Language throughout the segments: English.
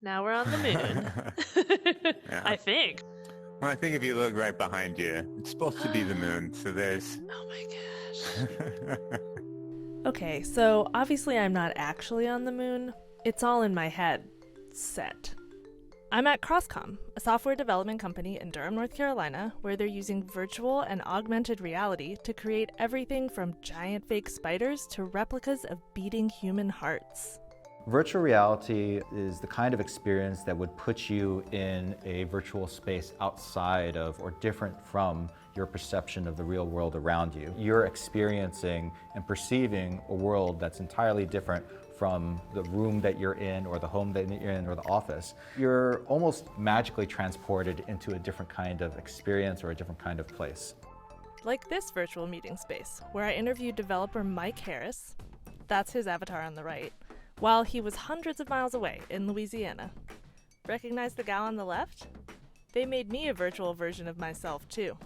Now we're on the moon. Yeah. I think. Well, I think if you look right behind you, it's supposed to be the moon. So there's. Oh my gosh. Okay, so obviously I'm not actually on the moon. It's all in my head. Set. I'm at Crosscom, a software development company in Durham, North Carolina, where they're using virtual and augmented reality to create everything from giant fake spiders to replicas of beating human hearts. Virtual reality is the kind of experience that would put you in a virtual space outside of or different from your perception of the real world around you. You're experiencing and perceiving a world that's entirely different from the room that you're in or the home that you're in or the office. You're almost magically transported into a different kind of experience or a different kind of place. Like this virtual meeting space, where I interviewed developer Mike Harris, that's his avatar on the right, while he was hundreds of miles away in Louisiana. Recognize the gal on the left? They made me a virtual version of myself too.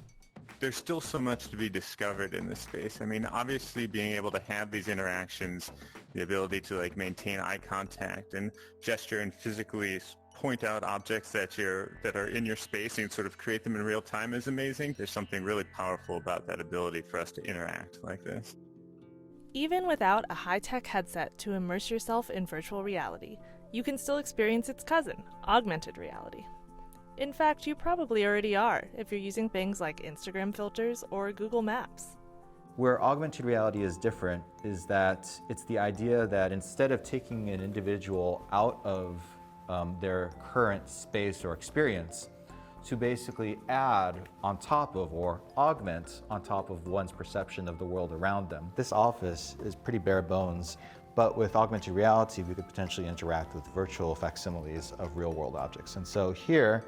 There's still so much to be discovered in this space. I mean, obviously being able to have these interactions, the ability to maintain eye contact and gesture and physically point out objects that are in your space and sort of create them in real time is amazing. There's something really powerful about that ability for us to interact like this. Even without a high-tech headset to immerse yourself in virtual reality, you can still experience its cousin, augmented reality. In fact, you probably already are if you're using things like Instagram filters or Google Maps. Where augmented reality is different is that it's the idea that instead of taking an individual out of their current space or experience, to basically add on top of or augment on top of one's perception of the world around them. This office is pretty bare bones, but with augmented reality, we could potentially interact with virtual facsimiles of real world objects. And so here,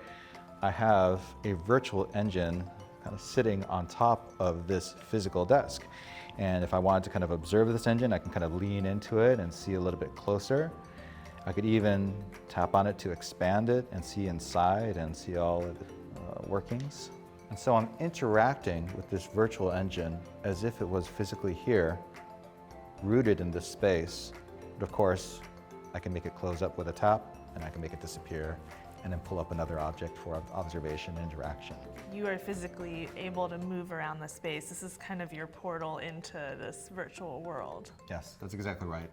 I have a virtual engine kind of sitting on top of this physical desk. And if I wanted to kind of observe this engine, I can kind of lean into it and see a little bit closer. I could even tap on it to expand it and see inside and see all of the workings. And so I'm interacting with this virtual engine as if it was physically here, rooted in this space. But of course, I can make it close up with a tap, and I can make it disappear, and then pull up another object for observation and interaction. You are physically able to move around the space. This is kind of your portal into this virtual world. Yes, that's exactly right.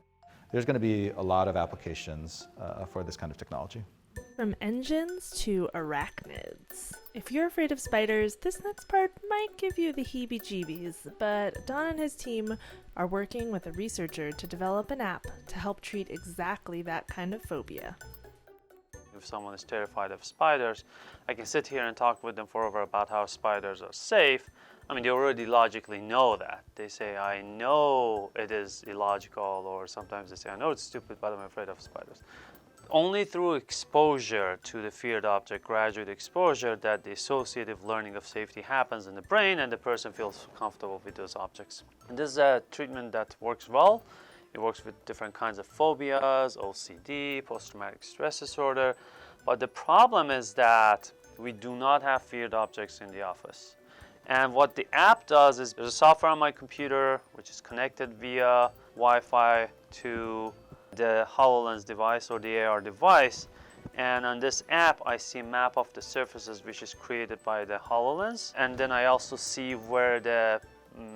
There's going to be a lot of applications for this kind of technology. From engines to arachnids. If you're afraid of spiders, this next part might give you the heebie-jeebies, but Don and his team are working with a researcher to develop an app to help treat exactly that kind of phobia. If someone is terrified of spiders, I can sit here and talk with them forever about how spiders are safe. I mean, they already logically know that. They say, I know it is illogical, or sometimes they say, I know it's stupid, but I'm afraid of spiders. Only through exposure to the feared object, graduate exposure, that the associative learning of safety happens in the brain and the person feels comfortable with those objects. And this is a treatment that works well. It works with different kinds of phobias, OCD, post-traumatic stress disorder. But the problem is that we do not have feared objects in the office. And what the app does is there's a software on my computer which is connected via Wi-Fi to the HoloLens device or the AR device. And on this app, I see a map of the surfaces which is created by the HoloLens. And then I also see where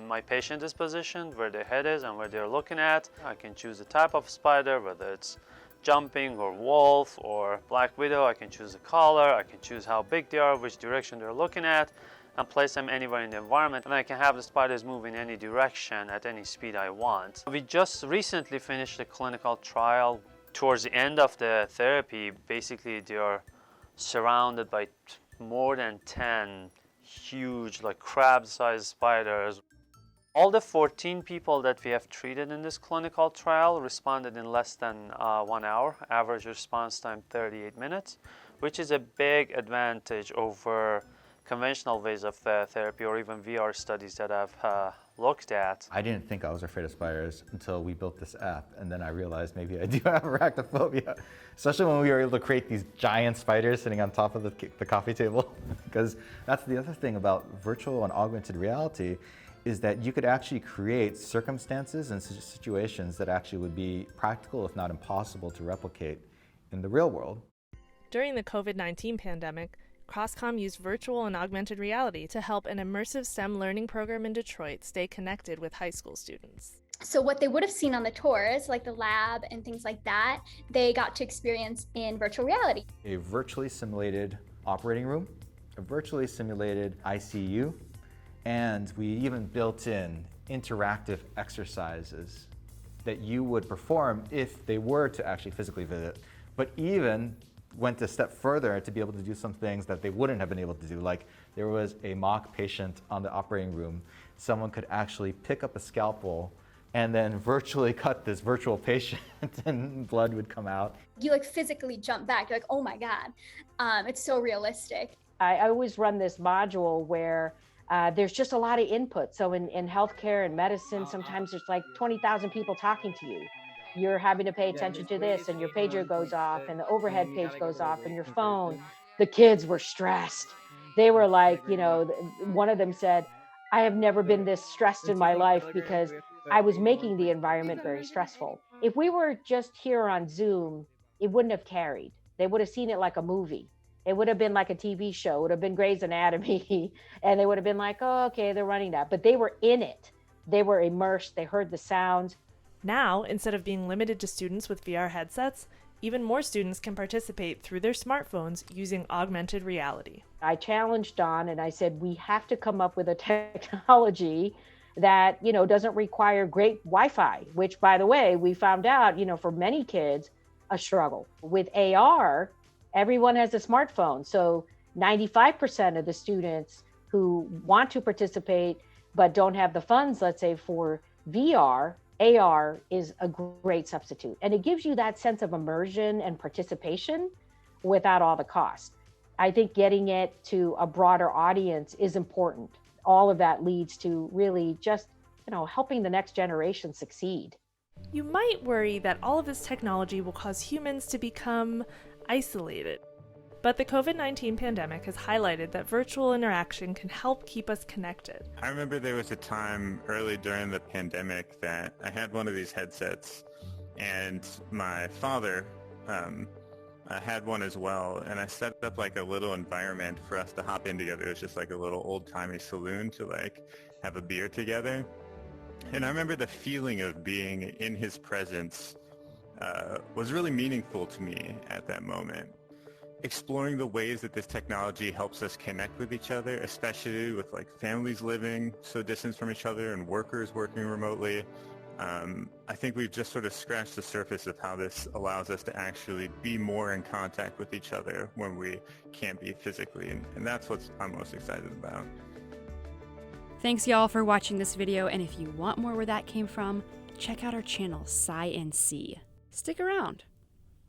my patient is positioned, where their head is and where they're looking at. I can choose the type of spider, whether it's jumping or wolf or black widow. I can choose the color, I can choose how big they are, which direction they're looking at, and place them anywhere in the environment. And I can have the spiders move in any direction at any speed I want. We just recently finished a clinical trial. Towards the end of the therapy, basically they are surrounded by more than 10 huge, like crab-sized spiders. All the 14 people that we have treated in this clinical trial responded in less than 1 hour, average response time 38 minutes, which is a big advantage over conventional ways of therapy or even VR studies that I've looked at. I didn't think I was afraid of spiders until we built this app, and then I realized maybe I do have arachnophobia, especially when we were able to create these giant spiders sitting on top of the coffee table. Because that's the other thing about virtual and augmented reality, is that you could actually create circumstances and situations that actually would be practical, if not impossible, to replicate in the real world. During the COVID-19 pandemic, Crosscom used virtual and augmented reality to help an immersive STEM learning program in Detroit stay connected with high school students. So what they would have seen on the tours, like the lab and things like that, they got to experience in virtual reality. A virtually simulated operating room, a virtually simulated ICU, and we even built in interactive exercises that you would perform if they were to actually physically visit, but even went a step further to be able to do some things that they wouldn't have been able to do. Like there was a mock patient on the operating room. Someone could actually pick up a scalpel and then virtually cut this virtual patient and blood would come out. You like physically jump back, you're like, oh my God, it's so realistic. I always run this module where there's just a lot of input. So in healthcare and medicine, sometimes there's like 20,000 people talking to you. You're having to pay attention to this and your pager goes off and the overhead page goes off and your phone. The kids were stressed. They were like, you know, one of them said, I have never been this stressed in my life because I was making the environment very stressful. If we were just here on Zoom, it wouldn't have carried. They would have seen it like a movie. It would have been like a TV show. It would have been Grey's Anatomy. And they would have been like, oh, okay, they're running that. But they were in it. They were immersed. They heard the sounds. Now, instead of being limited to students with VR headsets, even more students can participate through their smartphones using augmented reality. I challenged Don and I said, we have to come up with a technology that, you know, doesn't require great Wi-Fi, which, by the way, we found out, you know, for many kids, a struggle. With AR, everyone has a smartphone. So 95% of the students who want to participate but don't have the funds, let's say, for VR, AR is a great substitute. And it gives you that sense of immersion and participation without all the cost. I think getting it to a broader audience is important. All of that leads to really just, you know, helping the next generation succeed. You might worry that all of this technology will cause humans to become isolated. But the COVID-19 pandemic has highlighted that virtual interaction can help keep us connected. I remember there was a time early during the pandemic that I had one of these headsets and my father had one as well, and I set up like a little environment for us to hop in together. It was just like a little old-timey saloon to like have a beer together. And I remember the feeling of being in his presence was really meaningful to me at that moment. Exploring the ways that this technology helps us connect with each other, especially with like families living so distant from each other and workers working remotely. I think we've just sort of scratched the surface of how this allows us to actually be more in contact with each other when we can't be physically, and that's what I'm most excited about. Thanks y'all for watching this video, and if you want more where that came from, check out our channel, Sci and C. Stick around.